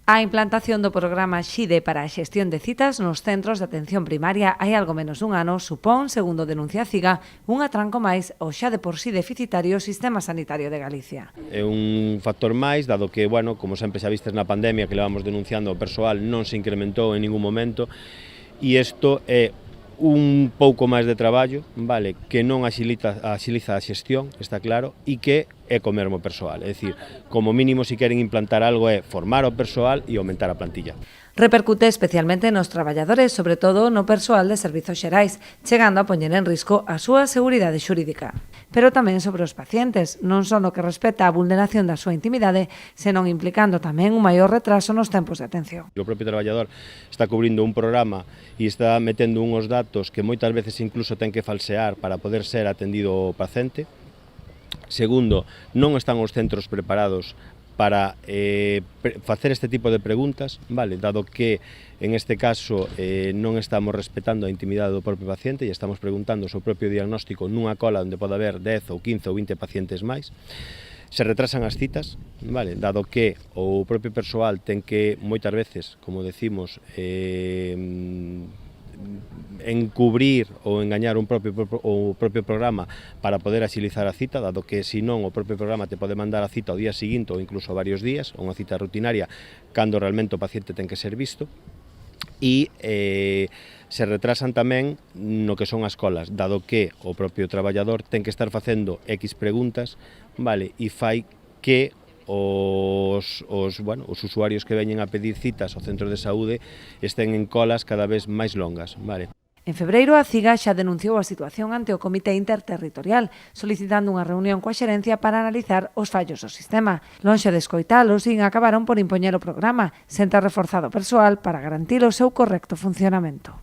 A implantación do programa XIDE para a xestión de citas nos centros de atención primaria hai algo menos dun ano supón, segundo denuncia a CIGA, un atranco máis ao xa de por sí deficitario sistema sanitario de Galicia. É un factor máis, dado que, bueno, como sempre xa vistes na pandemia que levamos denunciando, o persoal non se incrementou en ningún momento e isto é un pouco máis de traballo, vale, que non axiliza a xestión, está claro, e que é co mesmo persoal. É dicir, como mínimo, se queren implantar algo é formar o persoal e aumentar a plantilla. Repercute especialmente nos traballadores, sobre todo no persoal de servizos xerais, chegando a poñer en risco a súa seguridade xurídica. Pero tamén sobre os pacientes, non só no que respecta a vulneración da súa intimidade, senón implicando tamén un maior retraso nos tempos de atención. O propio traballador está cubrindo un programa e está metendo unhos datos que moitas veces incluso ten que falsear para poder ser atendido o paciente. Segundo, non están os centros preparados para facer este tipo de preguntas, vale, dado que en este caso non estamos respetando a intimidade do propio paciente e estamos preguntando o seu propio diagnóstico nunha cola onde pode haber 10 ou 15 ou 20 pacientes máis. Se retrasan as citas, vale, dado que o propio persoal ten que moitas veces, como decimos, encubrir ou engañar o propio programa para poder axilizar a cita, dado que senón o propio programa te pode mandar a cita ao día seguinte ou incluso varios días, unha cita rutinaria, cando realmente o paciente ten que ser visto. E se retrasan tamén no que son as colas, dado que o propio traballador ten que estar facendo X preguntas, vale, e fai que os usuarios que veñen a pedir citas ao centro de saúde estén en colas cada vez máis longas, vale. En febreiro, a CIGA xa denunciou a situación ante o Comité Interterritorial, solicitando unha reunión coa xerencia para analizar os fallos do sistema. Lonxe de escoitalos, acabaron por impoñer o programa, sen ter reforzado o persoal para garantir o seu correcto funcionamento.